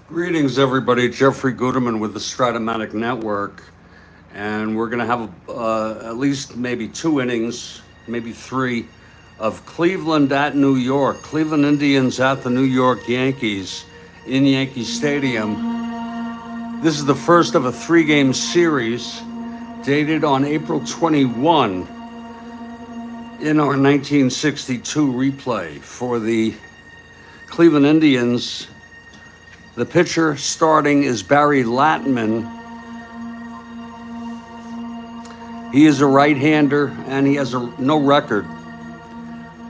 Greetings, everybody. Jeffrey Guterman with the Strat-O-Matic Network. And we're going to have at least maybe 2 innings, maybe 3, of Cleveland at New York. Cleveland Indians at the New York Yankees in Yankee Stadium. This is the first of a 3-game series dated on April 21 in our 1962 replay for the Cleveland Indians. The pitcher starting is Barry Latman. He is a right-hander, and he has no record.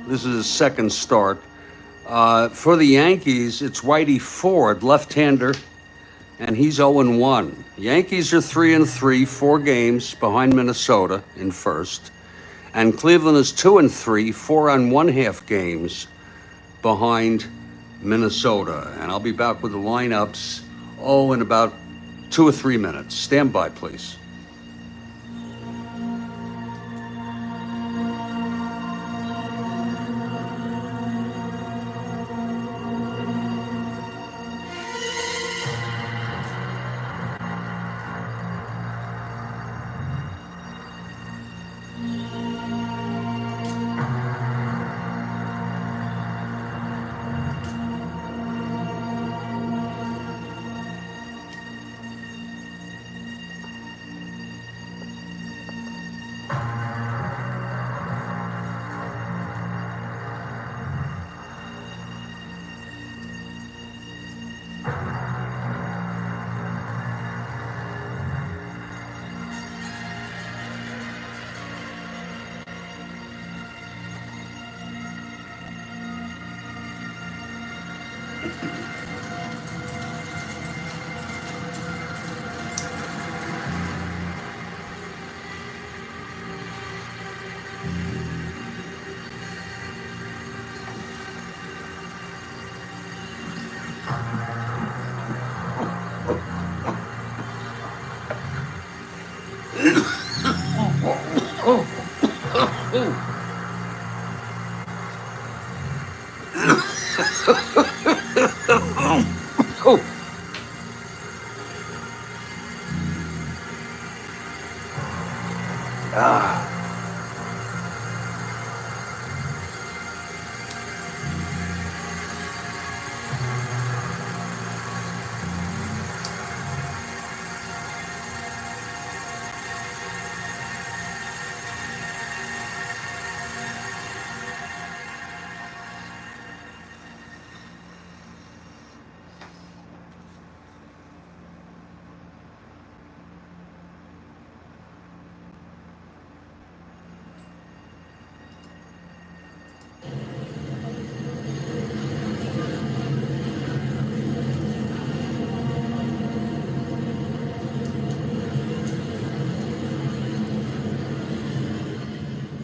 This is his second start. For the Yankees, it's Whitey Ford, left-hander, and he's 0-1. Yankees are 3-3, 4 games behind Minnesota in first. And Cleveland is 2-3, 4 1/2 games behind Minnesota. And I'll be back with the lineups, in about 2 or 3 minutes. Stand by, please.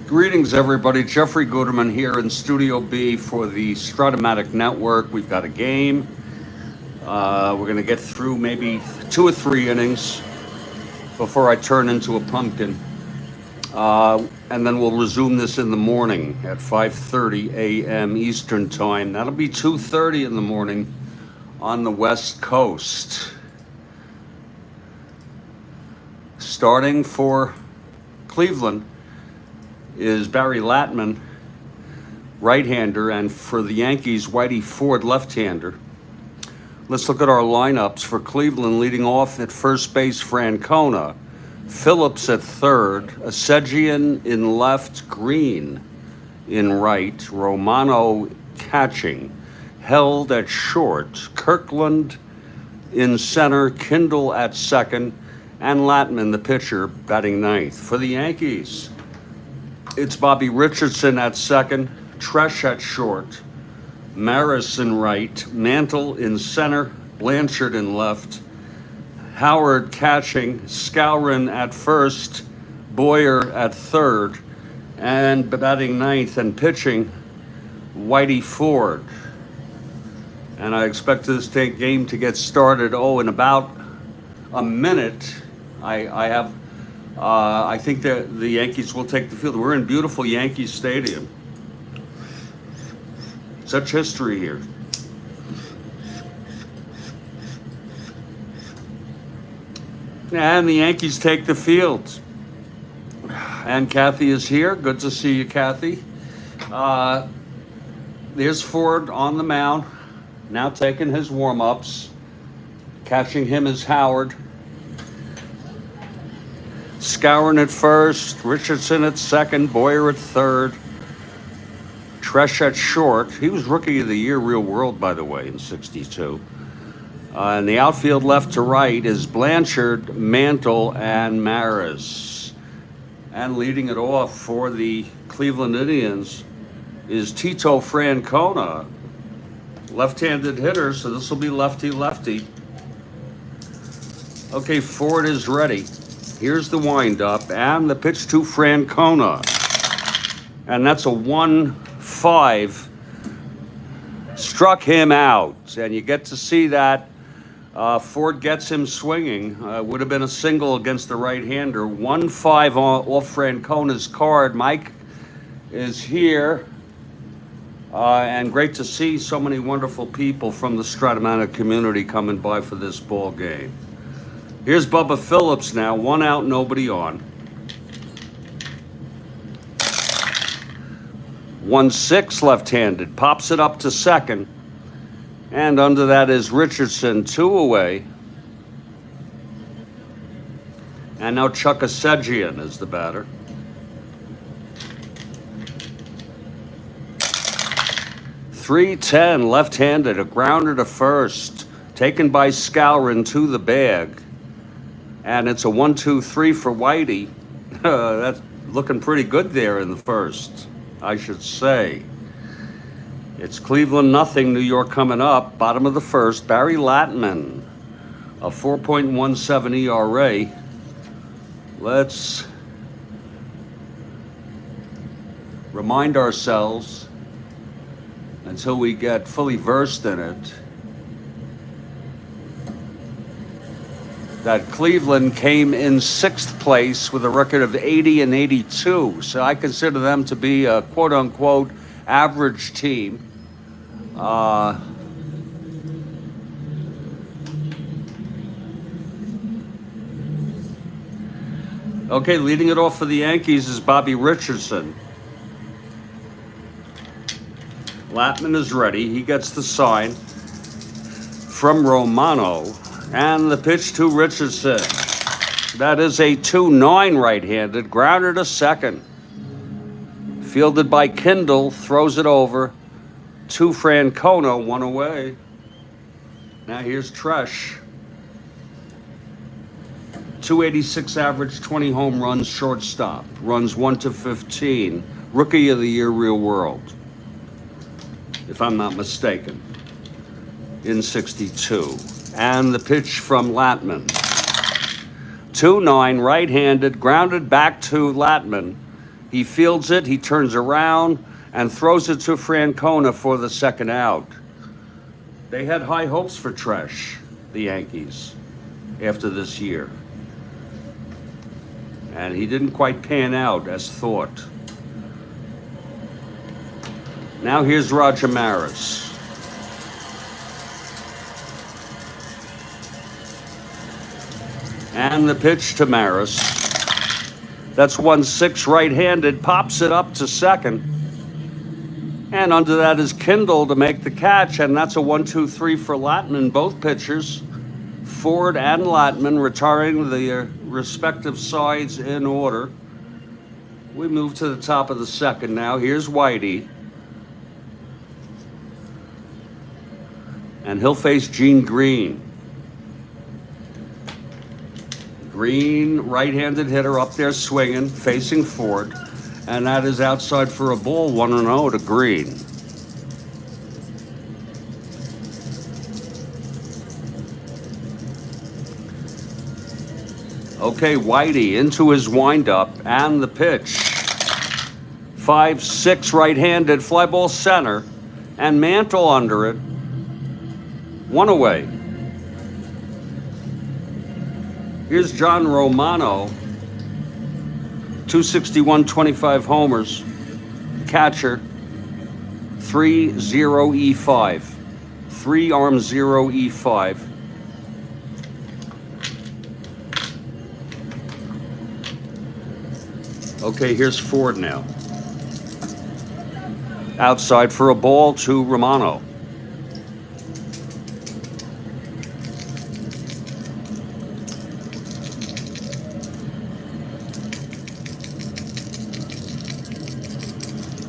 Greetings, everybody. Jeffrey Guterman here in Studio B for the Strat-O-Matic Network. We've got a game. We're going to get through maybe 2 or 3 innings before I turn into a pumpkin. And then we'll resume this in the morning at 5:30 a.m. Eastern Time. That'll be 2:30 in the morning on the West Coast. Starting for Cleveland is Barry Latman, right-hander, and for the Yankees, Whitey Ford, left-hander. Let's look at our lineups for Cleveland. Leading off at first base, Francona. Phillips at third. Asegian in left. Green in right. Romano catching. Held at short. Kirkland in center. Kindle at second. And Latman, the pitcher, batting ninth. For the Yankees, it's Bobby Richardson at second, Tresh at short, Maris in right, Mantle in center, Blanchard in left, Howard catching, Skowron at first, Boyer at third, and batting ninth and pitching, Whitey Ford. And I expect this game to get started, in about a minute. I think that the Yankees will take the field. We're in beautiful Yankee Stadium. Such history here. And the Yankees take the field. And Kathy is here. Good to see you, Kathy. There's Ford on the mound, now taking his warm-ups. Catching him is Howard. Scourin at first, Richardson at second, Boyer at third, Tresh at short. He was Rookie of the Year real world, by the way, in '62. And the outfield left to right is Blanchard, Mantle, and Maris. And leading it off for the Cleveland Indians is Tito Francona, left-handed hitter, so this will be lefty-lefty. Okay, Ford is ready. Here's the windup and the pitch to Francona. And that's a 1-5. Struck him out. And you get to see that. Ford gets him swinging. Would have been a single against the right-hander. 1-5 off Francona's card. Mike is here. And great to see so many wonderful people from the Strat-O-Matic community coming by for this ball game. Here's Bubba Phillips now, 1 out, nobody on. 1-6 left-handed, pops it up to second. And under that is Richardson, 2 away. And now Chuck Asegian is the batter. .310 left-handed, a grounder to first, taken by Scourin to the bag. And it's a 1-2-3 for Whitey. That's looking pretty good there in the first, I should say. It's Cleveland nothing, New York coming up. Bottom of the first, Barry Latman, a 4.17 ERA. Let's remind ourselves, until we get fully versed in it, that Cleveland came in 6th place with a record of 80-82. So I consider them to be a quote-unquote average team. Okay, leading it off for the Yankees is Bobby Richardson. Latman is ready. He gets the sign from Romano. And the pitch to Richardson. That is a 2-9 right-handed, grounder to second. Fielded by Kindle, throws it over to Francona, 1 away. Now here's Tresh. 286 average, 20 home runs, shortstop. Runs 1-15. Rookie of the Year real world, if I'm not mistaken, in '62. And the pitch from Latman. 2-9 right-handed, grounded back to Latman. He fields it, he turns around and throws it to Francona for the second out. They had high hopes for Tresh, the Yankees, after this year. And he didn't quite pan out as thought. Now here's Roger Maris. And the pitch to Maris. That's 1-6 right-handed, pops it up to second. And under that is Kindle to make the catch, and that's a 1-2-3 for Latman, both pitchers. Ford and Latman retiring the respective sides in order. We move to the top of the second now. Here's Whitey. And he'll face Gene Green. Green, right-handed hitter up there swinging, facing Ford. And that is outside for a ball, 1-0 to Green. Okay, Whitey into his windup and the pitch. 5-6 right-handed, fly ball center, and Mantle under it. 1 away. Here's John Romano, 261, 25 homers, catcher, 3-0-E5, 3-arm 0-E5. Okay, here's Ford now. Outside for a ball to Romano.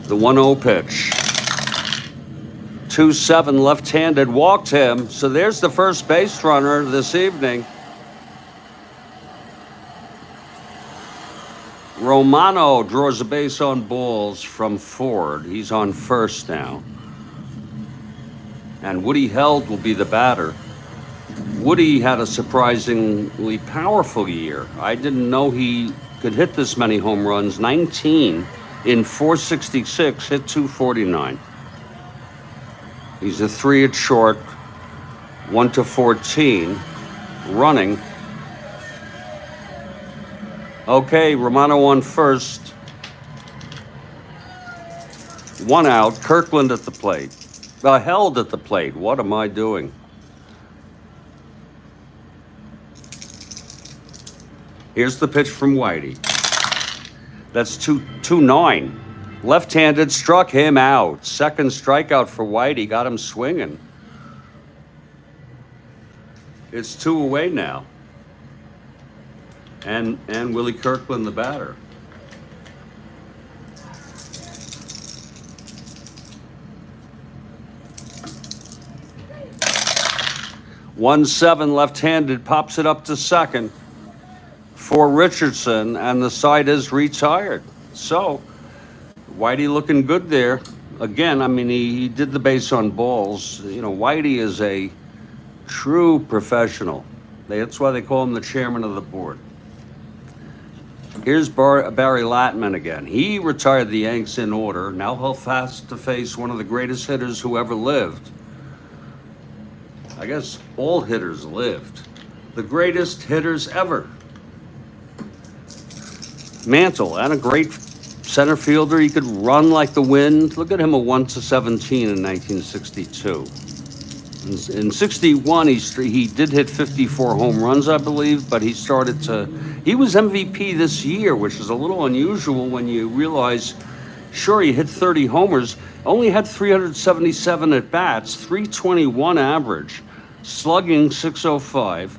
The 1-0 pitch. 2-7 left-handed, walked him. So there's the first base runner this evening. Romano draws a base on balls from Ford. He's on first now. And Woody Held will be the batter. Woody had a surprisingly powerful year. I didn't know he could hit this many home runs. 19 in 466, hit 249. He's a 3 at short, 1-14, running. Okay, Romano on first. 1 out, Kirkland at the plate. Held at the plate. What am I doing? Here's the pitch from Whitey. That's 2-9. Left-handed, struck him out. Second strikeout for Whitey, got him swinging. It's 2 away now. And Willie Kirkland, the batter. One 7 left-handed, pops it up to second for Richardson, and the side is retired. So Whitey looking good there. Again, I mean, he did the base on balls. You know, Whitey is a true professional. That's why they call him the chairman of the board. Here's Barry Latman again. He retired the Yanks in order. Now he'll have to face one of the greatest hitters who ever lived. I guess all hitters lived. The greatest hitters ever. Mantle, and a great center fielder. He could run like the wind. Look at him, a 1-17 in 1962. In 61, he did hit 54 home runs, I believe, but he was MVP this year, which is a little unusual when you realize, sure, he hit 30 homers, only had 377 at-bats, 321 average, slugging 605,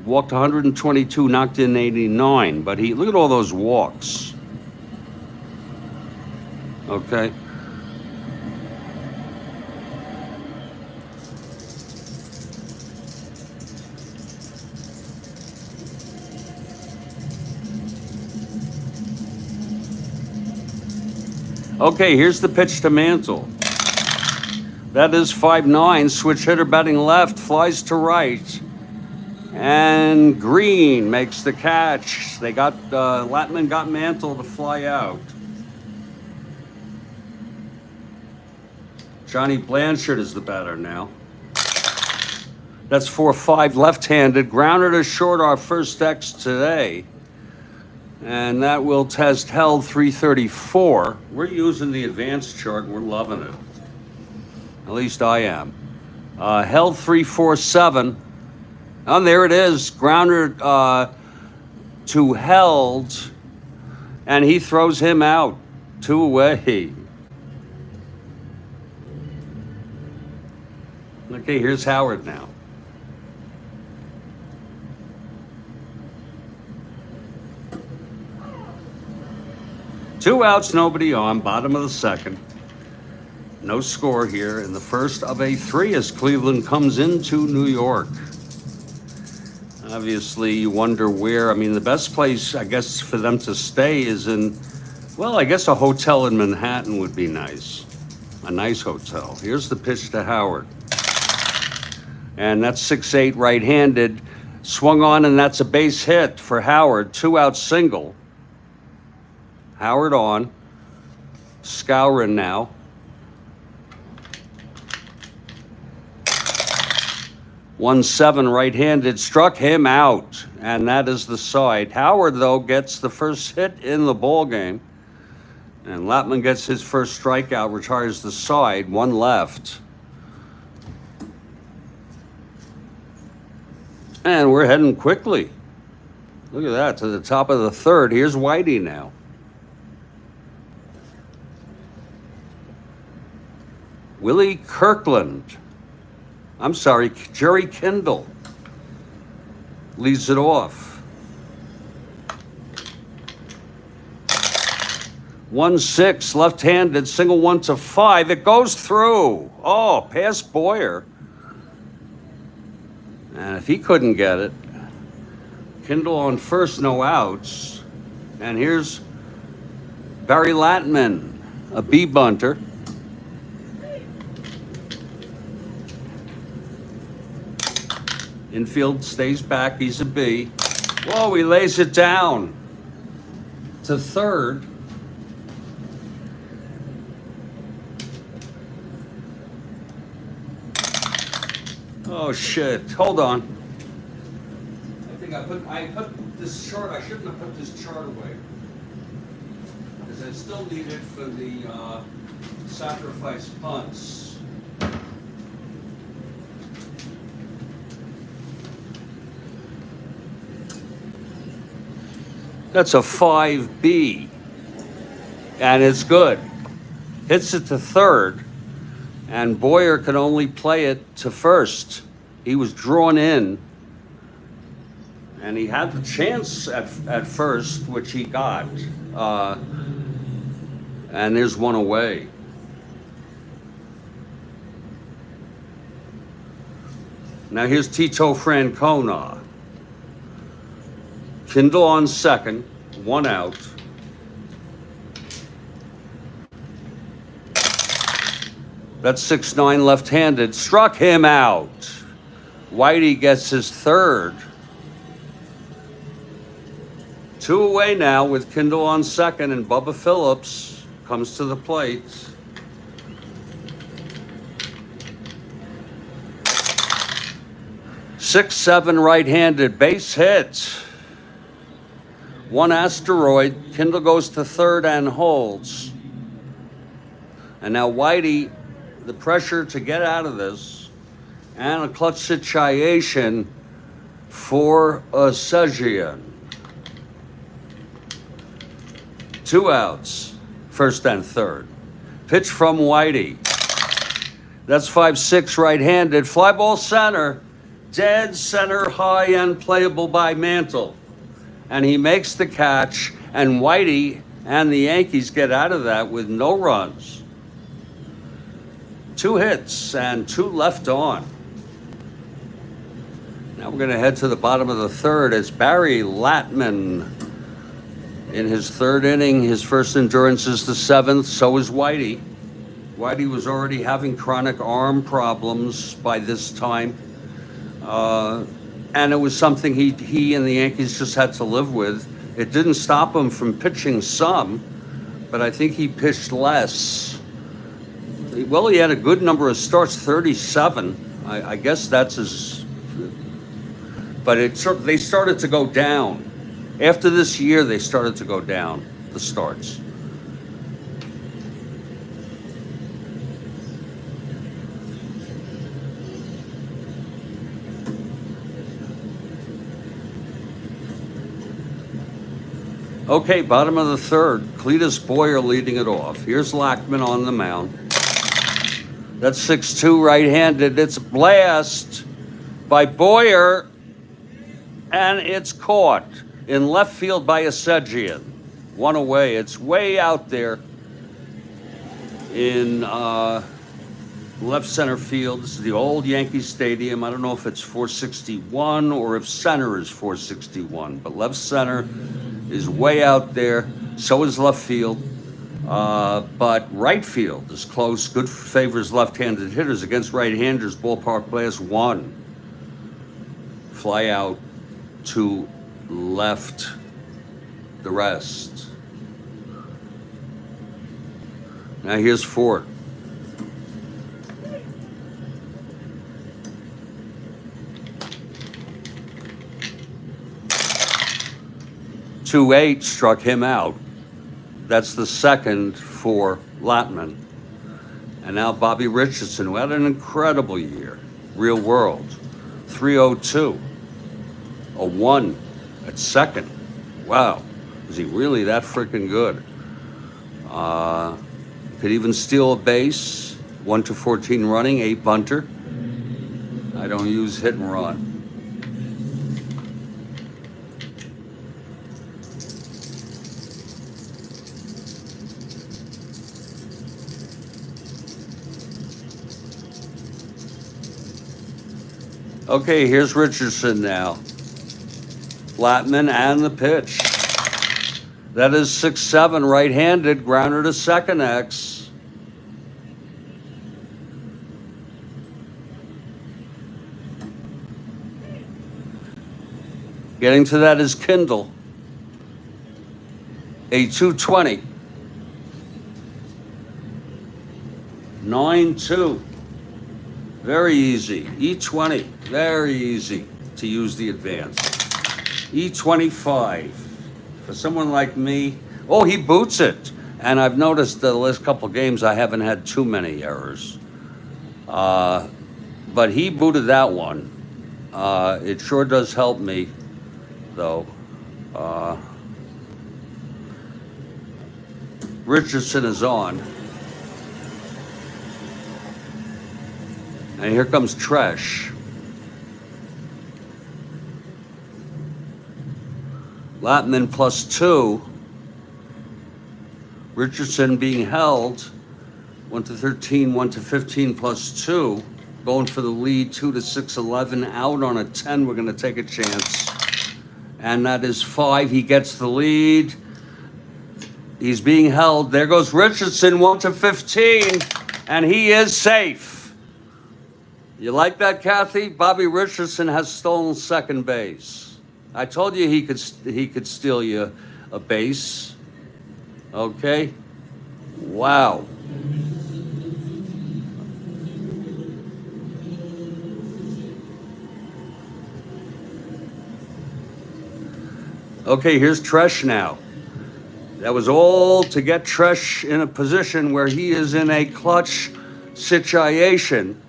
walked 122, knocked in 89, but look at all those walks. Okay. Okay, here's the pitch to Mantle. That is 5-9, switch hitter batting left, flies to right. And Green makes the catch. Latman got Mantle to fly out. Johnny Blanchard is the batter now. That's 4-5 left-handed, grounded to short, our first X today. And that will test Held 334. We're using the advanced chart. We're loving it. At least I am. Held 347. Oh, there it is. Grounder to Held. And he throws him out. 2 away. Okay, here's Howard now. Two outs, nobody on, bottom of the second. No score here in the first of a 3 as Cleveland comes into New York. Obviously, you wonder where. I mean, the best place, I guess, for them to stay is I guess a hotel in Manhattan would be nice. A nice hotel. Here's the pitch to Howard. And that's 6-8 right-handed. Swung on, and that's a base hit for Howard. 2-out single. Howard on. Skowron now. 1-7 right-handed, struck him out, and that is the side. Howard, though, gets the first hit in the ball game, and Latman gets his first strikeout, retires the side, 1 left. And we're heading quickly. Look at that, to the top of the third. Here's Whitey now. Willie Kirkland. I'm sorry, Jerry Kindle leads it off. 1-6, left-handed, single 1 to 5. It goes through. Oh, past Boyer. And if he couldn't get it, Kindle on first, no outs. And here's Barry Latman, a B bunter. Infield stays back, he's a B. Whoa, he lays it down to third. Oh shit, hold on. I think I put this chart, I shouldn't have put this chart away. Because I still need it for the sacrifice punts. That's a 5B, and it's good. Hits it to third, and Boyer can only play it to first. He was drawn in, and he had the chance at first, which he got. And there's one away. Now here's Tito Francona. Kindle on second, 1 out. That's 6-9 left-handed. Struck him out. Whitey gets his third. 2 away now with Kindle on second, and Bubba Phillips comes to the plate. Six, 7 right-handed, base hit. 1 asteroid. Kindle goes to third and holds. And now Whitey, the pressure to get out of this, and a clutch situation for Sejian. 2 outs, first and third. Pitch from Whitey. That's 5-6 right-handed. Fly ball center, dead center high and playable by Mantle. And he makes the catch, and Whitey and the Yankees get out of that with no runs. 2 hits and 2 left on. Now we're going to head to the bottom of the third. It's Barry Latman in his third inning. His first endurance is the 7th. So is Whitey. Whitey was already having chronic arm problems by this time. And it was something he and the Yankees just had to live with. It didn't stop him from pitching some, but I think he pitched less. Well, he had a good number of starts, 37. I guess that's his. But they started to go down. After this year, they started to go down, the starts. Okay, bottom of the third. Cletus Boyer leading it off. Here's Latman on the mound. That's 6-2 right-handed. It's a blast by Boyer, and it's caught in left field by Sejian. 1 away. It's way out there in left center field. This is the old Yankee Stadium. I don't know if it's 461 or if center is 461, but left center is way out there. So is left field. But right field is close. Good favors left-handed hitters against right-handers. Ballpark blast 1. Fly out to left. The rest. Now here's Ford. Two 8 struck him out. That's the second for Latman. And now Bobby Richardson, who had an incredible year. Real world. 302. A 1 at second. Wow. Is he really that freaking good? Could even steal a base. 1 to 14 running, 8 bunter. I don't use hit and run. Okay, here's Richardson now. Latman and the pitch. That is 6-7, right-handed, grounder to second X. Getting to that is Kindle. A 220. 9-2. Very easy. E20. Very easy to use the advance. E25. For someone like me, oh, he boots it. And I've noticed the last couple games I haven't had too many errors. But he booted that one. It sure does help me, though. Richardson is on. And here comes Tresh. Latman +2. Richardson being held. 1 to 13, 1 to 15 +2. Going for the lead, 2 to 6, 11. Out on a 10, we're going to take a chance. And that is 5. He gets the lead. He's being held. There goes Richardson, 1 to 15. And he is safe. You like that, Kathy? Bobby Richardson has stolen second base. I told you he could steal you a base. Okay? Wow. Okay, here's Tresh now. That was all to get Tresh in a position where he is in a clutch situation.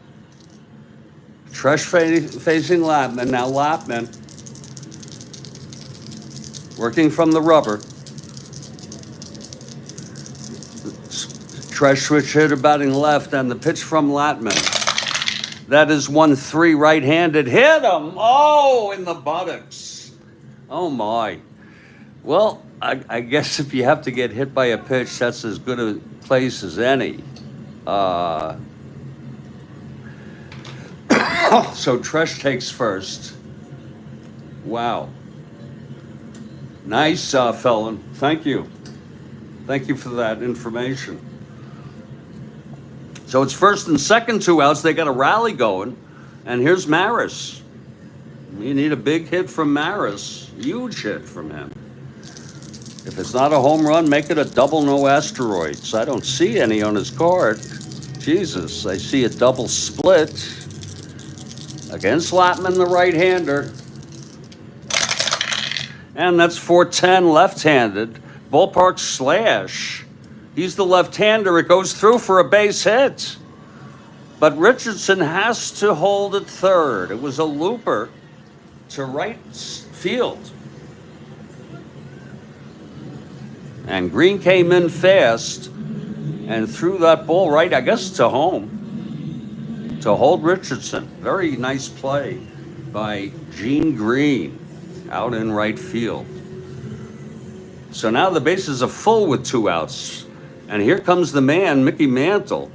Tresh facing Latman. Now Latman working from the rubber. Tresh switch hitter batting left, and the pitch from Latman. That is 1-3 right-handed. Hit him! Oh, in the buttocks. Oh my. Well, I guess if you have to get hit by a pitch, that's as good a place as any. So Tresh takes first. Wow. Nice, Felon. Thank you. Thank you for that information. So it's first and second, 2 outs. They got a rally going. And here's Maris. You need a big hit from Maris. Huge hit from him. If it's not a home run, make it a double, no asteroids. I don't see any on his card. Jesus, I see a double split against Latman, the right-hander. And that's 410 left-handed. Ballpark slash. He's the left-hander. It goes through for a base hit. But Richardson has to hold at third. It was a looper to right field. And Green came in fast and threw that ball right, I guess, to home to hold Richardson. Very nice play by Gene Green out in right field. So now the bases are full with 2 outs. And here comes the man, Mickey Mantle.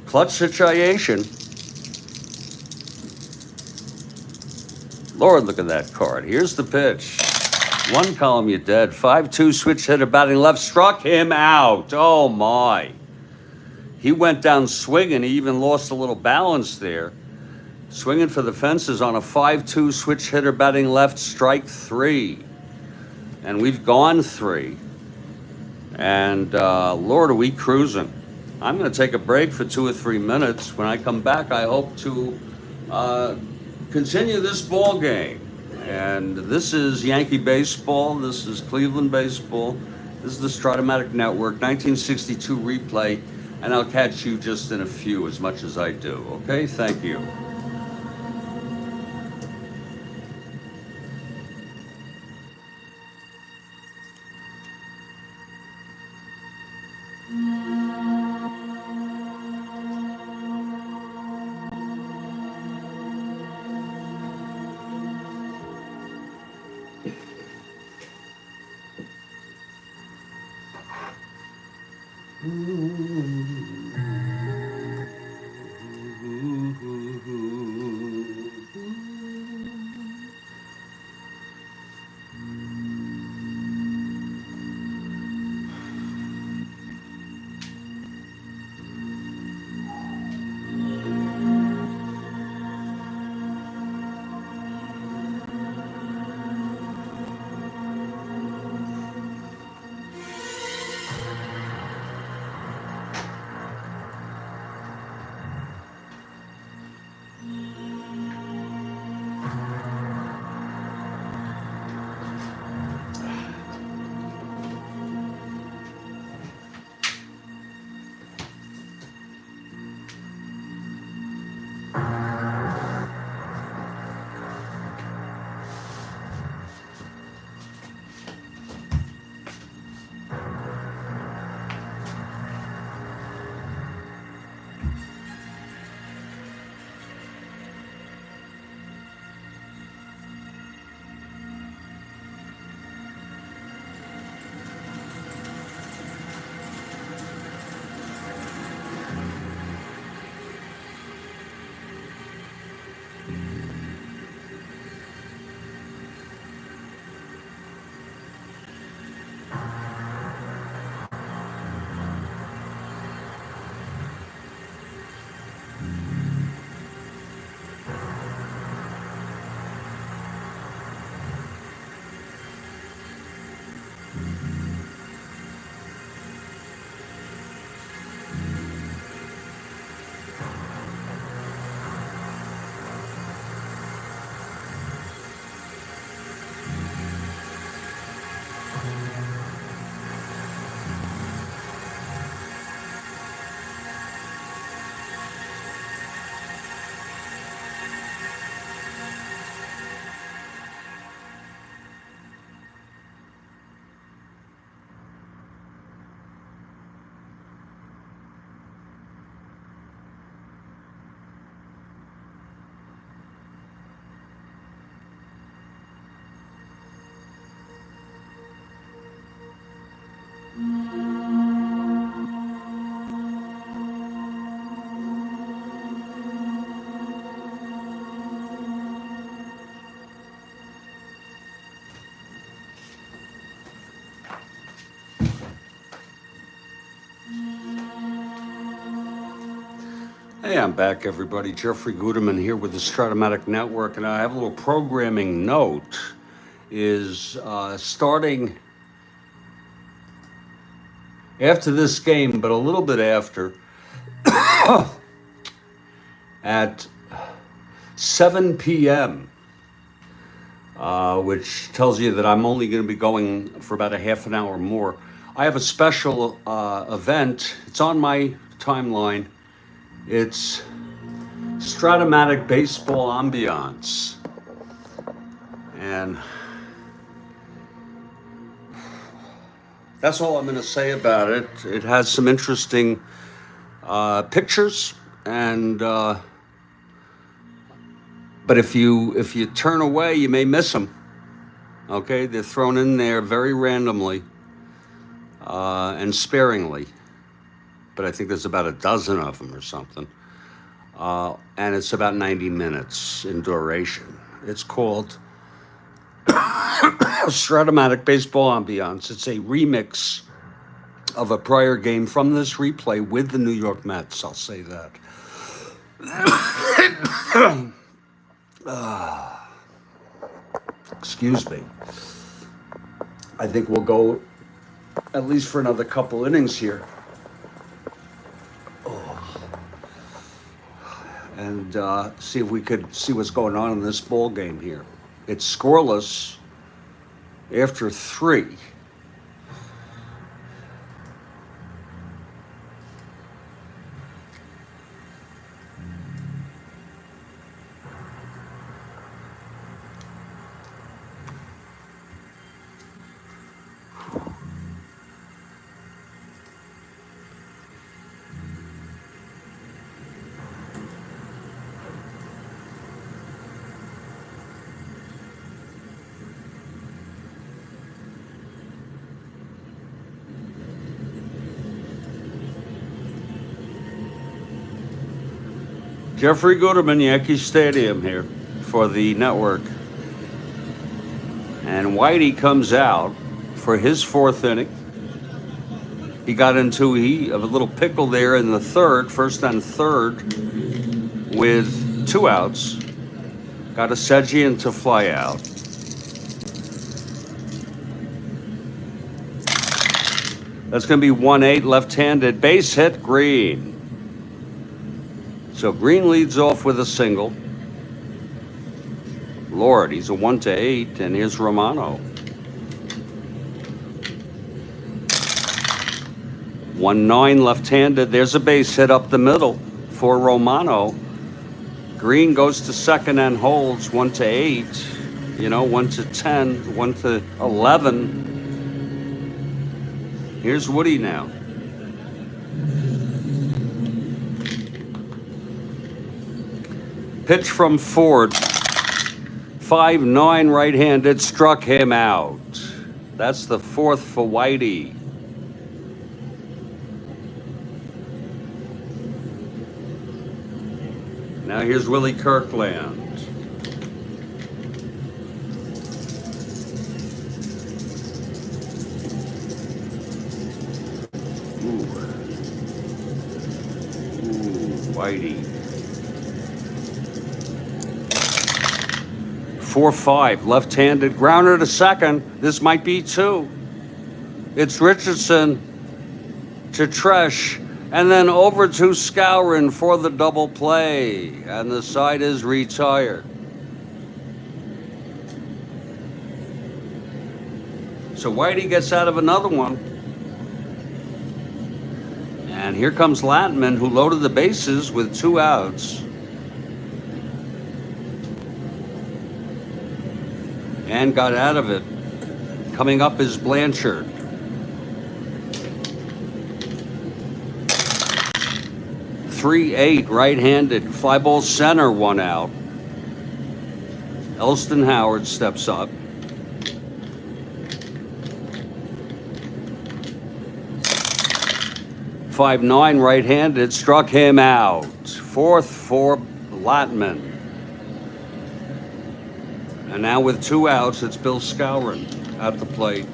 Clutch situation. Lord, look at that card. Here's the pitch. 1 column, you're dead. 5-2 switch hitter batting left. Struck him out. Oh, my. He went down swinging. He even lost a little balance there. Swinging for the fences on a 5-2 switch hitter batting left, strike 3. And we've gone 3. And Lord, are we cruising. I'm going to take a break for 2 or 3 minutes. When I come back, I hope to continue this ball game. And this is Yankee baseball. This is Cleveland baseball. This is the Strat-O-Matic Network, 1962 replay. And I'll catch you just in a few, as much as I do. Okay? Thank you. Hey, I'm back, everybody. Jeffrey Guterman here with the Strat-O-Matic Network, and I have a little programming note. Is starting after this game, but a little bit after, at 7 p.m., which tells you that I'm only going to be going for about a half an hour more. I have a special event. It's on my timeline. It's Strat-O-Matic Baseball Ambiance. And that's all I'm going to say about it. It has some interesting pictures, and but if you turn away, you may miss them. Okay, they're thrown in there very randomly and sparingly, but I think there's about a dozen of them or something, and it's about 90 minutes in duration. It's called Strat-O-Matic Baseball Ambiance. It's a remix of a prior game from this replay with the New York Mets. I'll say that. Excuse me. I think we'll go at least for another couple innings here. And see if we could see what's going on in this ball game here. It's scoreless after 3. Jeffrey Guterman, Yankee Stadium here for the network. And Whitey comes out for his 4th inning. He got into a little pickle there in the third, first and third, with 2 outs. Got a Sedgian to fly out. That's going to be 1-8, left-handed, base hit, Green. So Green leads off with a single. Lord, he's a 1-8, and here's Romano. 1-9, left-handed. There's a base hit up the middle for Romano. Green goes to second and holds 1-8. 1-10, 1-11. Here's Woody now. Pitch from Ford. 5-9 right-handed, struck him out. That's the fourth for Whitey. Now here's Willie Kirkland. Ooh, Whitey. 4-5, left-handed, grounder to second. This might be two. It's Richardson to Tresh, and then over to Skowron for the double play, and the side is retired. So Whitey gets out of another one. And here comes Latman, who loaded the bases with 2 outs. And got out of it. Coming up is Blanchard. 3-8 right-handed, fly ball center, 1 out. Elston Howard steps up. .59 right-handed, struck him out. Fourth for Latman. And now with 2 outs, it's Bill Skowron at the plate.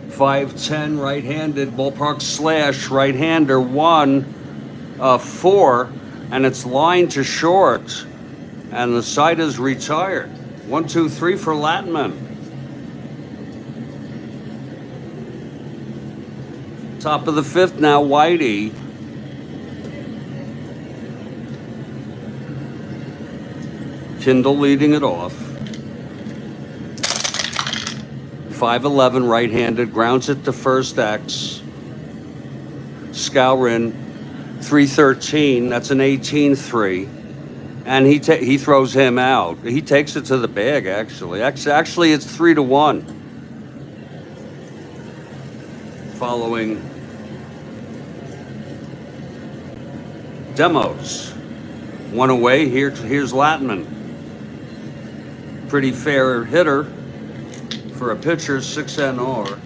5-10 right-handed, ballpark slash, right-hander, 1-4, and it's lined to short, and the side is retired. 1-2-3 for Latman. Top of the 5th now, Whitey. Kindle leading it off. 5-11 right-handed, grounds it to first X. Skowron, 3-13, that's an 18-3. And he throws him out. He takes it to the bag, actually. Actually, it's 3-1. Following demos. 1 away, here's Latman. Pretty fair hitter for a pitcher, 6 NR.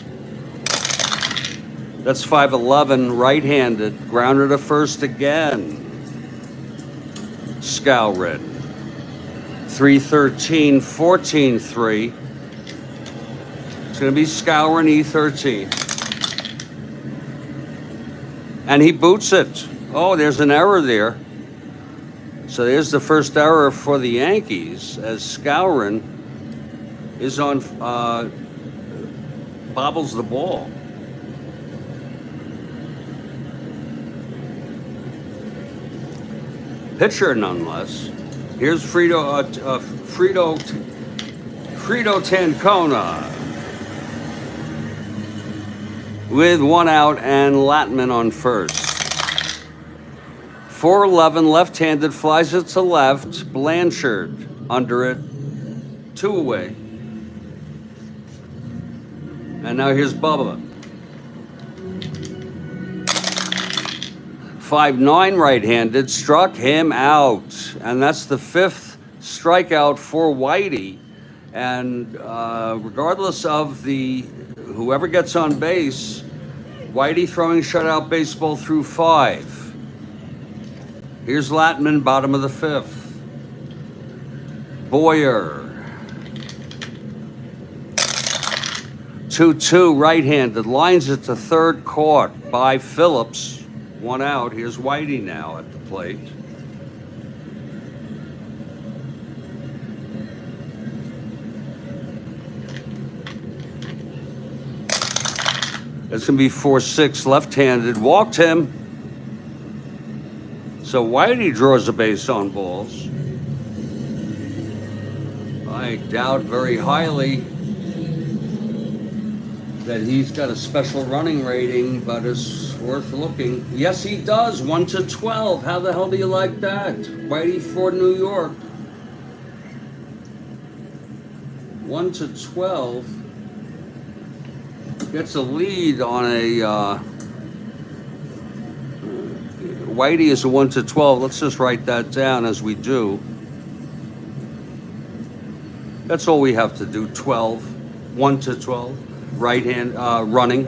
That's 5-11 right-handed, grounder to first again. Skowron. 3-13, 14-3. It's going to be Skowron E13. And he boots it. Oh, there's an error there. So there's the first error for the Yankees as Skowron is on, bobbles the ball. Pitcher nonetheless. Here's Frito Tancona with 1 out and Latman on first. 4-11 left-handed, flies it to left. Blanchard under it. 2 away. And now here's Bubba. 5-9 right-handed, struck him out. And that's the 5th strikeout for Whitey. And regardless of whoever gets on base, Whitey throwing shutout baseball through 5. Here's Latman, bottom of the 5th. Boyer. 2-2 right-handed, lines it to third, caught by Phillips. 1 out. Here's Whitey now at the plate. It's going to be 4-6 left-handed, walked him. So Whitey draws a base on balls. I doubt very highly that he's got a special running rating, but it's worth looking. Yes, he does. 1-12. How the hell do you like that? Whitey for New York. 1-12. Gets a lead on a. Whitey is a 1-12. Let's just write that down as we do. That's all we have to do. 12. 1-12. Right hand running.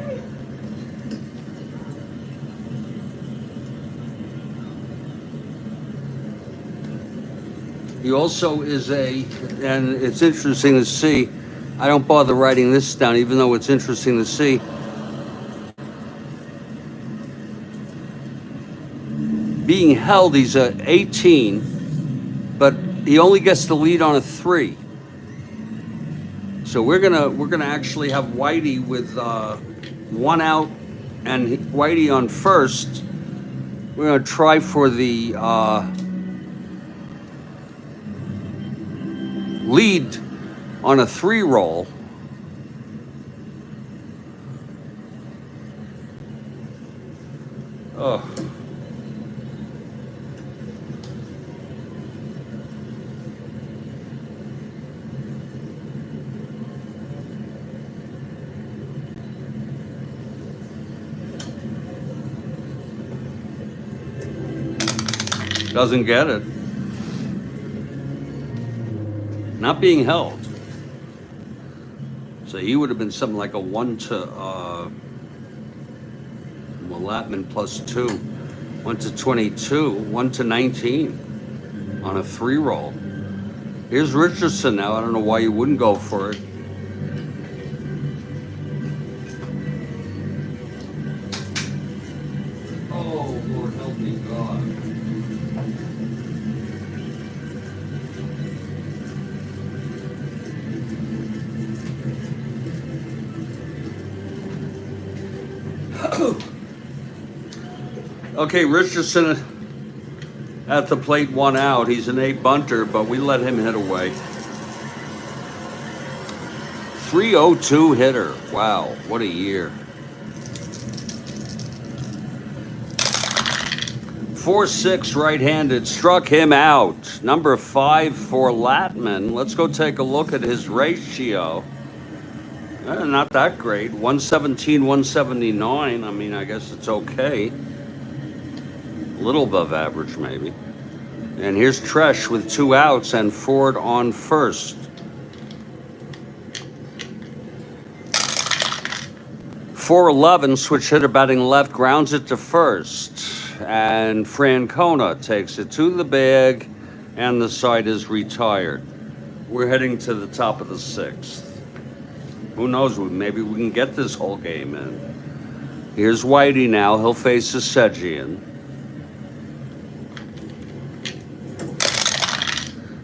He also is and it's interesting to see, I don't bother writing this down, even though it's interesting to see. Being held, he's a 18, but he only gets the lead on a 3. So we're gonna actually have Whitey with 1 out and Whitey on first. We're gonna try for the lead on a 3 roll. Oh. Doesn't get it. Not being held. So he would have been something like a 1 to Latman +2, 1-22, 1-19 on a 3 roll. Here's Richardson now. I don't know why you wouldn't go for it. Oh, Lord help me, God. Okay, Richardson at the plate, 1 out. He's an 8 bunter, but we let him hit away. 302 hitter. Wow, what a year. 4-6 right-handed, struck him out. Number 5 for Latman. Let's go take a look at his ratio. Not that great. 117, 179. I mean, I guess it's okay. A little above average, maybe. And here's Tresh with 2 outs and Ford on first. 4-11, switch hitter batting left, grounds it to first. And Francona takes it to the bag, and the side is retired. We're heading to the top of the 6th. Who knows, maybe we can get this whole game in. Here's Whitey now. He'll face Sejian.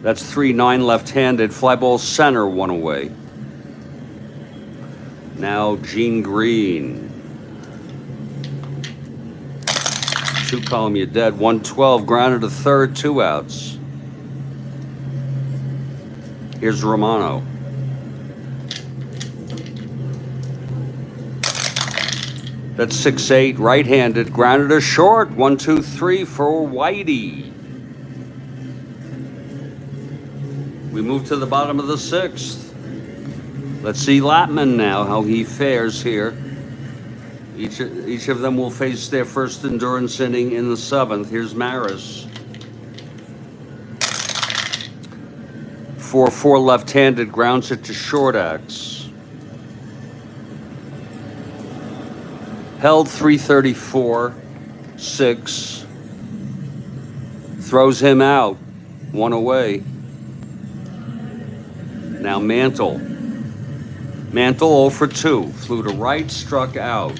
That's 3-9 left-handed. Fly ball center, 1 away. Now Gene Green. 2 column, you dead. 112, grounded to third, 2 outs. Here's Romano. That's 6-8, right-handed, grounded to short. 1-2-3 for Whitey. We move to the bottom of the 6th. Let's see Latman now, how he fares here. Each of them will face their first endurance inning in the 7th. Here's Maris. 4-4 left-handed, grounds it to short X. Held 334, 6. Throws him out, 1 away. Now Mantle. Mantle 0 for 2. Flew to right, struck out.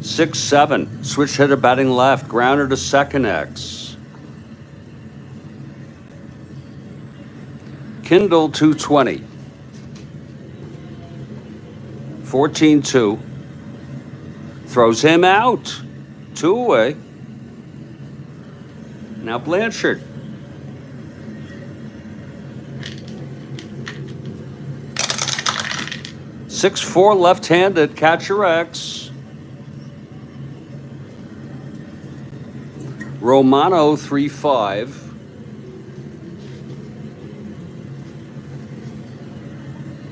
6-7. Switch hitter batting left. Grounder to second X. Kindle 220. 14-2. Throws him out. 2 away. Now Blanchard. 6'4", left-handed, catcher X. Romano, 3'5".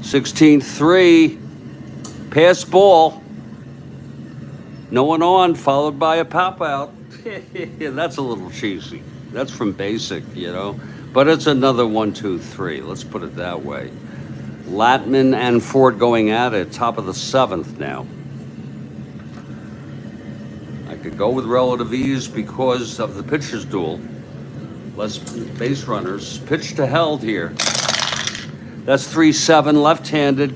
16-3, pass ball. No one on, followed by a pop out. That's a little cheesy. That's from basic, you know. But it's another 1, 2, 3. Let's put it that way. Latman and Ford going at it, top of the 7th now. I could go with relative ease because of the pitcher's duel. Less base runners. Pitch to Held here. That's 3-7, left-handed.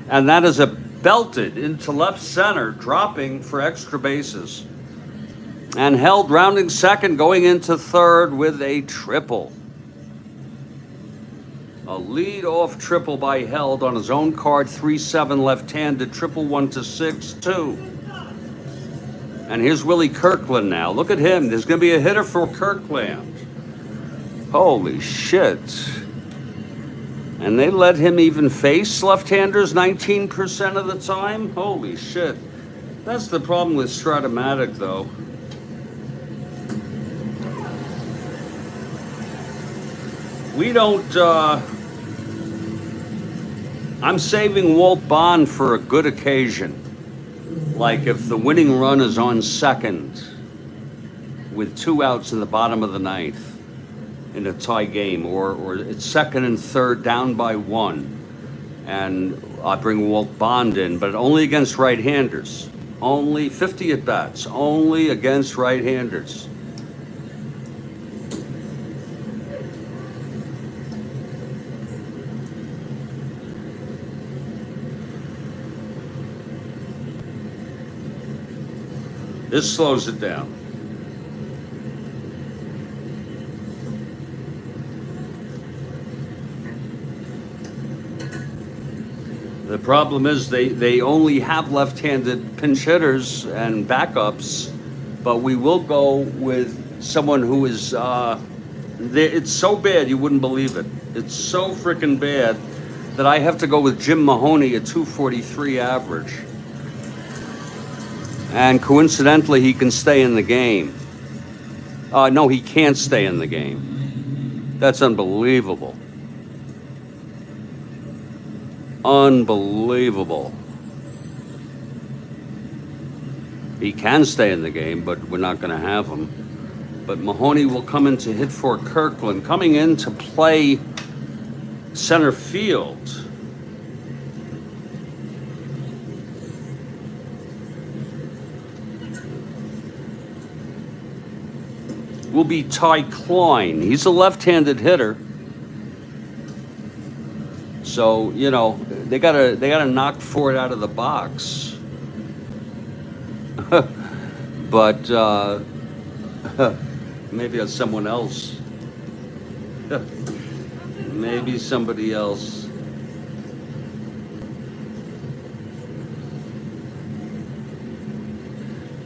And that is a belted into left center, dropping for extra bases. And Held rounding second, going into third with a triple. A lead-off triple by Held on his own card, 3-7 left-handed, triple 1 to 6-2. And here's Willie Kirkland now. Look at him. There's going to be a hitter for Kirkland. Holy shit. And they let him even face left-handers 19% of the time? Holy shit. That's the problem with Strat-O-Matic, though. We don't, I'm saving Walt Bond for a good occasion. Like if the winning run is on second with 2 outs in the bottom of the 9th in a tie game, or it's second and third down by 1. And I bring Walt Bond in, but only against right-handers. Only 50 at-bats, only against right-handers. This slows it down. The problem is they only have left-handed pinch hitters and backups, but we will go with someone who is, it's so bad you wouldn't believe it. It's so freaking bad that I have to go with Jim Mahoney at 243 average. And coincidentally, he can stay in the game. No, he can't stay in the game. That's unbelievable. Unbelievable. He can stay in the game, but we're not going to have him. But Mahoney will come in to hit for Kirkland, coming in to play center field. Will be Ty Klein. He's a left-handed hitter. So, you know, they gotta knock Ford out of the box. But maybe it's someone else. Maybe somebody else.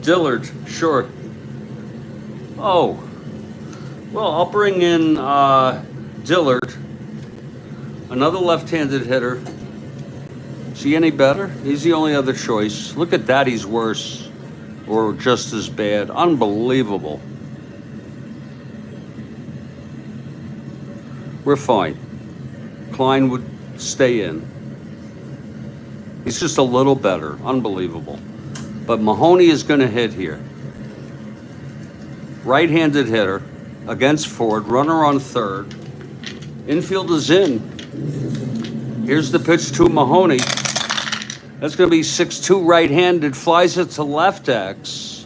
Dillard, sure. Oh, well, I'll bring in Dillard, another left-handed hitter. Is he any better? He's the only other choice. Look at that, he's worse or just as bad. Unbelievable. We're fine. Klein would stay in. He's just a little better. Unbelievable. But Mahoney is going to hit here. Right-handed hitter against Ford. Runner on third. Infield is in. Here's the pitch to Mahoney. That's going to be 6-2 right-handed. Flies it to left X.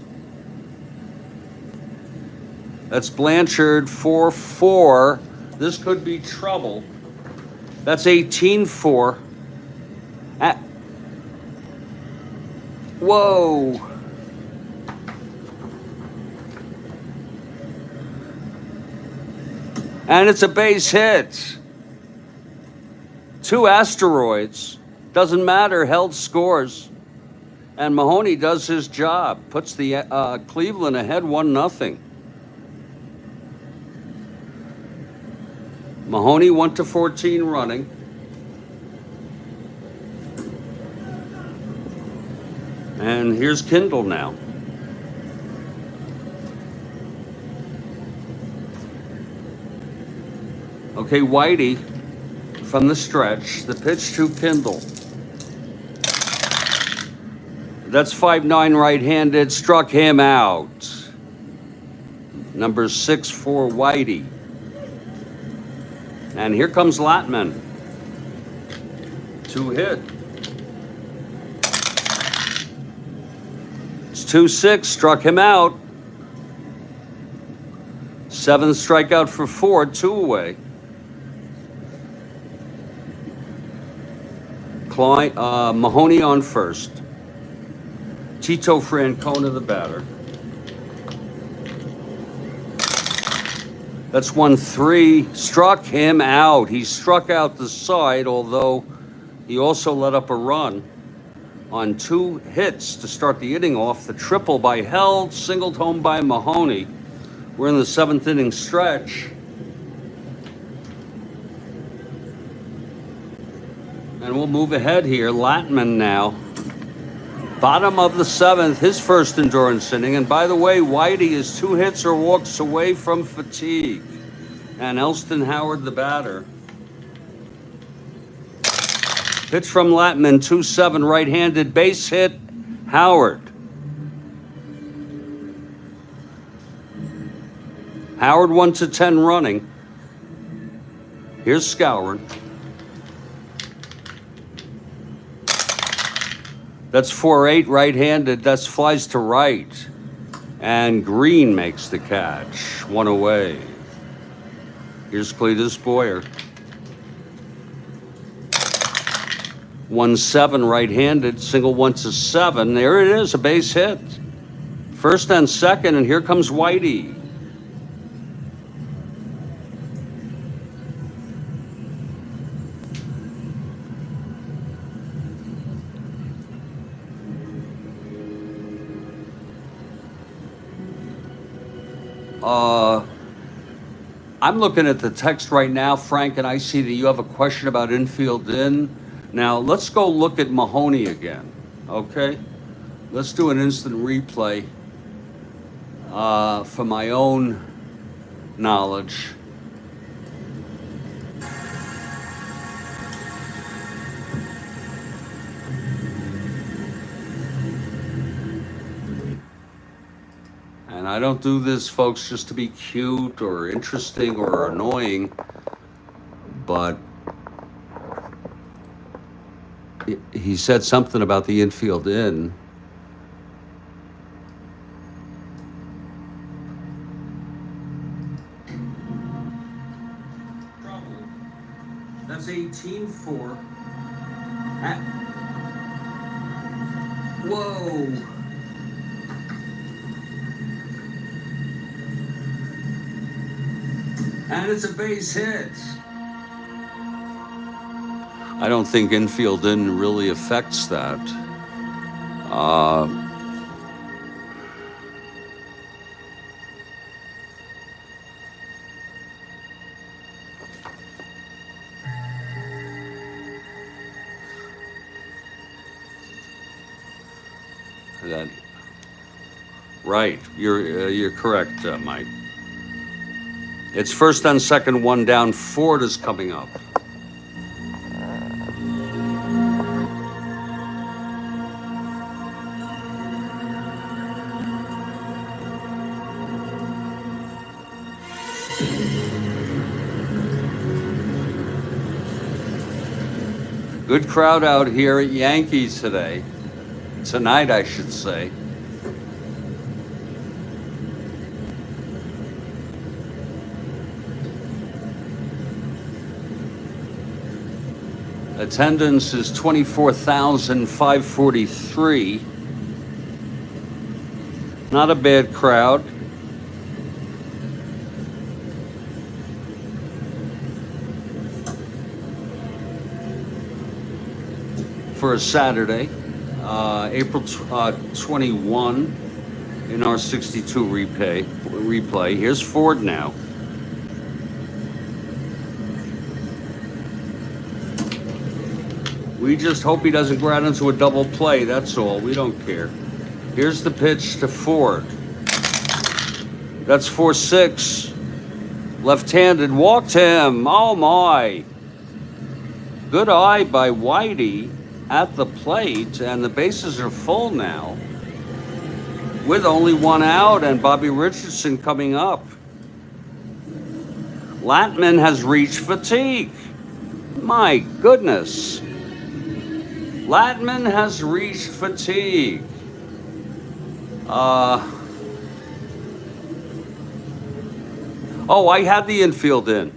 That's Blanchard, 4-4. This could be trouble. That's 18-4. Whoa. And it's a base hit. 2 asteroids. Doesn't matter. Held scores. And Mahoney does his job. Puts the Cleveland ahead 1-0. Mahoney 1-14 running. And here's Kindle now. Okay, Whitey from the stretch. The pitch to Kindle. That's 5-9 right-handed. Struck him out. Number 6 for Whitey. And here comes Latman. 2 hit. It's 2-6. Struck him out. 7th strikeout for Ford. 2 away. Mahoney on first. Tito Francona, the batter. That's 1-3. Struck him out. He struck out the side, although he also let up a run on 2 hits to start the inning off. The triple by Held, singled home by Mahoney. We're in the 7th inning stretch. And we'll move ahead here. Latman now. Bottom of the 7th, his first endurance inning. And by the way, Whitey is 2 hits or walks away from fatigue. And Elston Howard, the batter. Pitch from Latman, 2-7, right-handed, base hit, Howard. Howard 1-10 running. Here's Skowron. That's 4-8 right-handed. That's flies to right. And Green makes the catch. 1 away. Here's Cletus Boyer. 1-7 right-handed. Single 1-7. There it is, a base hit. First and second, and here comes Whitey. I'm looking at the text right now, Frank, and I see that you have a question about infield in. Now, let's go look at Mahoney again, okay? Let's do an instant replay for my own knowledge. And I don't do this, folks, just to be cute or interesting or annoying, but he said something about the infield in. That's 18-4. Whoa. And it's a base hit. I don't think infield in really affects that. Right, you're correct, Mike. It's first and second, 1 down. Ford is coming up. Good crowd out here at Yankees today. Tonight, I should say. Attendance is 24,543. Not a bad crowd. For a Saturday, April 21 in our 62 replay. Here's Ford now. We just hope he doesn't go out into a double play. That's all. We don't care. Here's the pitch to Ford. That's 4-6. Left-handed. Walked him. Oh, my. Good eye by Whitey at the plate. And the bases are full now, with only one out and Bobby Richardson coming up. Latman has reached fatigue. My goodness. Latman has reached fatigue. Oh, I had the infield in.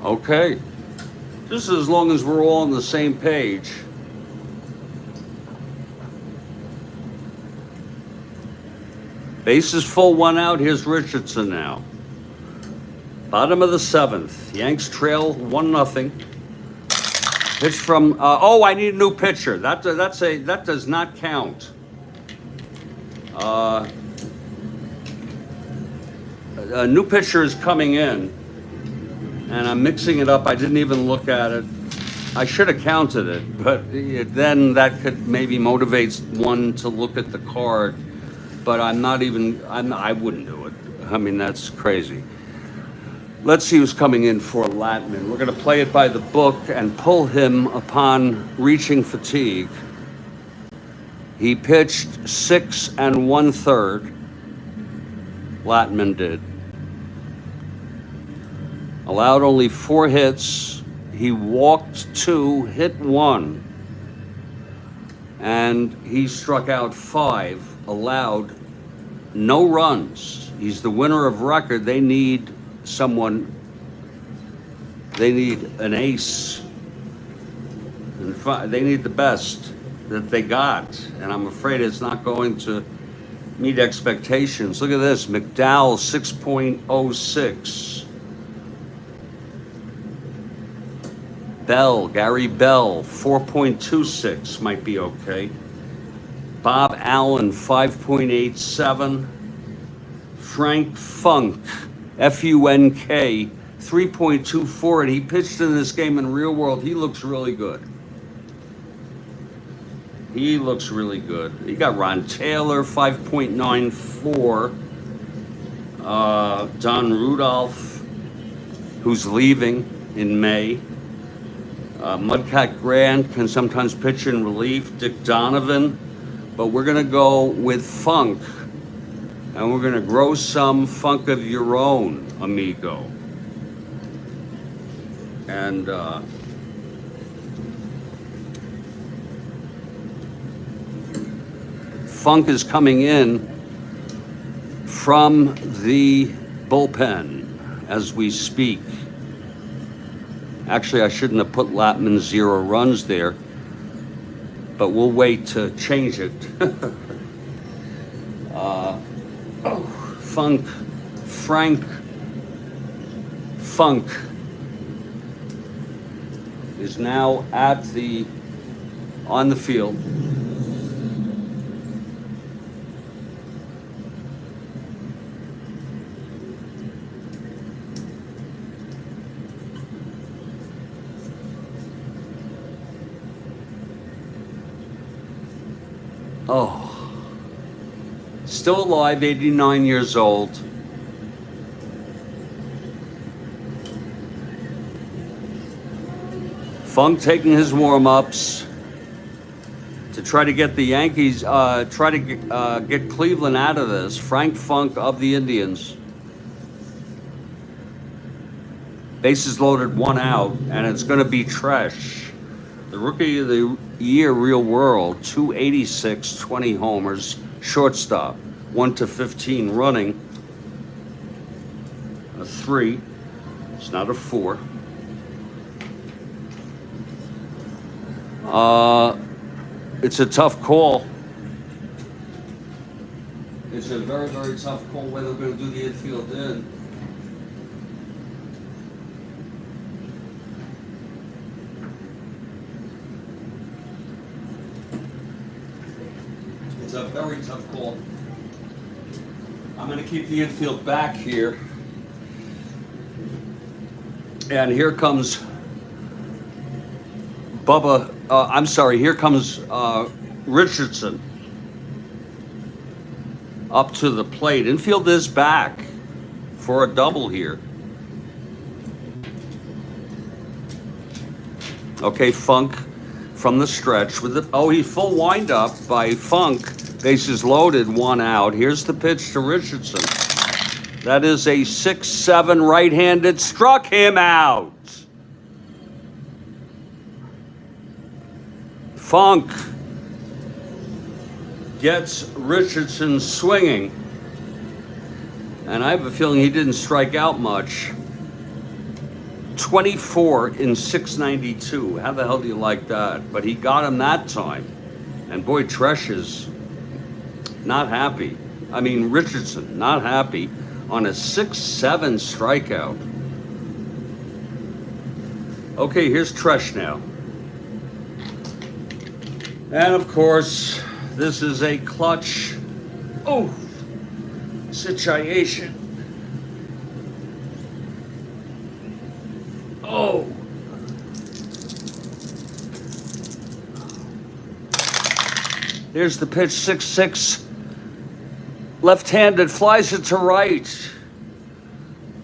Okay. Just as long as we're all on the same page. Bases full, one out. Here's Richardson now. Bottom of the seventh. Yanks trail 1-0. Pitch from. Oh, I need a new pitcher. That does not count. A new pitcher is coming in, and I'm mixing it up. I didn't even look at it. I should have counted it, but then that could maybe motivate one to look at the card. But I wouldn't do it. I mean, that's crazy. Let's see who's coming in for Latman. We're going to play it by the book and pull him upon reaching fatigue. He pitched 6 1/3. Latman did. Allowed only 4 hits. He walked 2, hit 1. And he struck out 5, allowed no runs. He's the winner of record. They need someone. They need an ace. They need the best that they got. And I'm afraid it's not going to meet expectations. Look at this. McDowell, 6.06. Bell, Gary Bell, 4.26, might be okay. Bob Allen, 5.87. Frank Funk, F-U-N-K, 3.24. And he pitched in this game in real world. He looks really good. He looks really good. You got Ron Taylor, 5.94. Don Rudolph, who's leaving in May. Mudcat Grant can sometimes pitch in relief. Dick Donovan. But we're going to go with Funk. And we're going to grow some funk of your own, amigo. And Funk is coming in from the bullpen as we speak. Actually, I shouldn't have put Latman 0 runs there, but we'll wait to change it. Frank Funk is now on the field. Oh, still alive, 89 years old. Funk taking his warm-ups to try to get the Yankees, get Cleveland out of this. Frank Funk of the Indians. Bases loaded, 1 out, and it's going to be Tresh. The Rookie of the Year, real world, 286, 20 homers, shortstop, 1-15 running. 3. It's not a 4. It's a tough call. It's a very, very tough call whether we're going to do the infield in. It's a very tough call. I'm going to keep the infield back here. And here comes here comes Richardson up to the plate. Infield is back for a double here. Okay, Funk from the stretch with the, he full windup by Funk. Bases loaded, 1 out. Here's the pitch to Richardson. That is a 6-7 right-handed, struck him out. Funk gets Richardson swinging. And I have a feeling he didn't strike out much. 24 in 692. How the hell do you like that? But he got him that time. And boy, Tresh is not happy. I mean, Richardson, not happy on a 6-7 strikeout. Okay, here's Tresh now. And of course, this is a clutch situation. Here's the pitch, 6-6. Left-handed, flies it to right.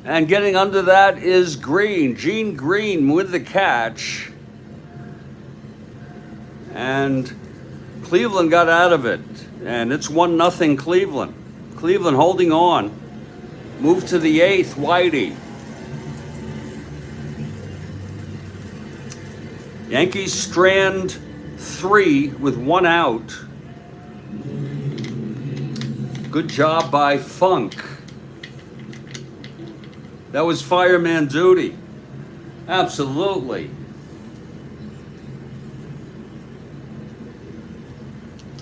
And getting under that is Green. Gene Green with the catch. And Cleveland got out of it. And it's 1-0 Cleveland. Cleveland holding on. Move to the 8th, Whitey. Yankees strand 3 with 1 out. Good job by Funk. That was fireman duty. Absolutely.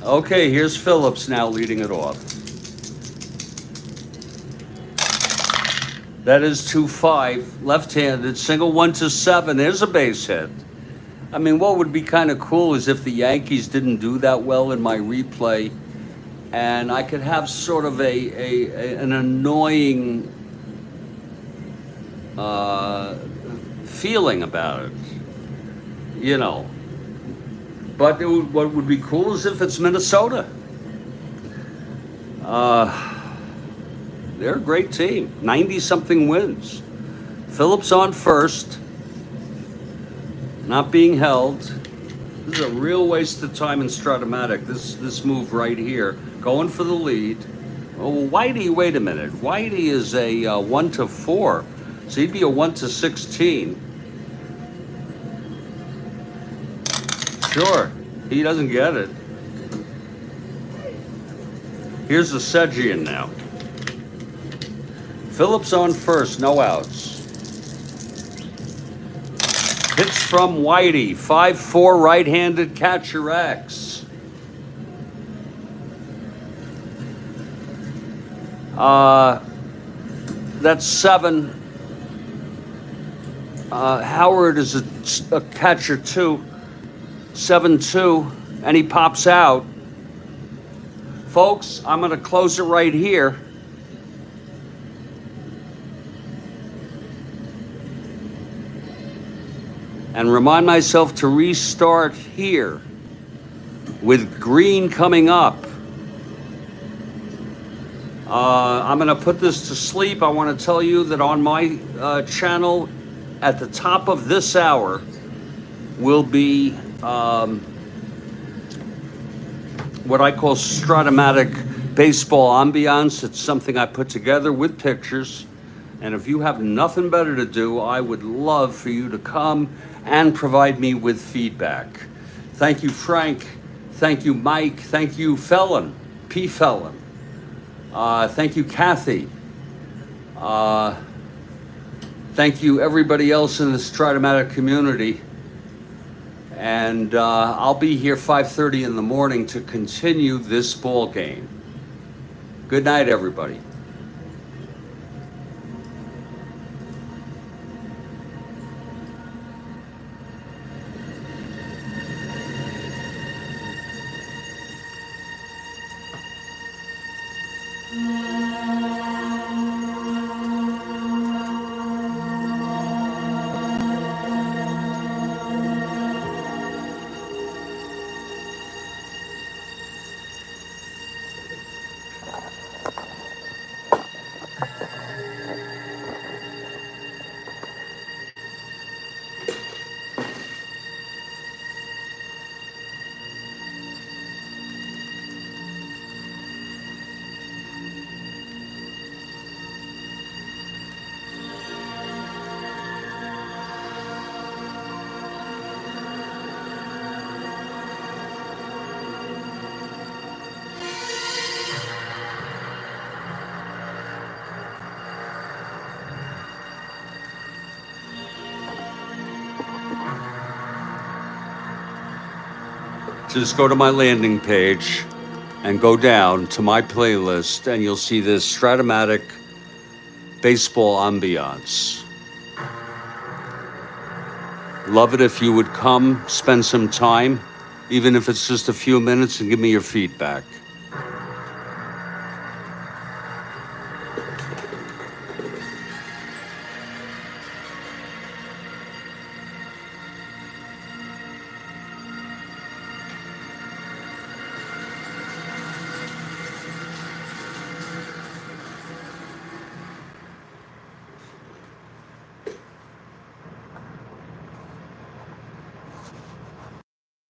Okay, here's Phillips now leading it off. That is 2-5, left-handed, single 1-7. There's a base hit. I mean, what would be kind of cool is if the Yankees didn't do that well in my replay, and I could have sort of an annoying feeling about it, you know. But what would be cool is if it's Minnesota. They're a great team, 90-something wins. Phillips on first, not being held. This is a real waste of time in Strat-O-Matic, this move right here. Going for the lead. Oh, Whitey, wait a minute. Whitey is a 1-4, so he'd be a 1-16. Sure, he doesn't get it. Here's the Sedgian now. Phillips on first, no outs. Pitch from Whitey, 5-4 right-handed catcher X. That's 7. Howard is a catcher 2. 7-2, and he pops out. Folks, I'm going to close it right here. And remind myself to restart here with Green coming up. I'm going to put this to sleep. I want to tell you that on my channel at the top of this hour will be what I call Strat-O-Matic baseball ambiance. It's something I put together with pictures. And if you have nothing better to do, I would love for you to come and provide me with feedback. Thank you, Frank. Thank you, Mike. Thank you, Felon, P. Felon. Thank you, Kathy. Thank you, everybody else in the Strat-O-Matic community. And I'll be here 5:30 in the morning to continue this ball game. Good night, everybody. Just go to my landing page and go down to my playlist, and you'll see this Strat-O-Matic baseball ambiance. Love it if you would come, spend some time, even if it's just a few minutes, and give me your feedback.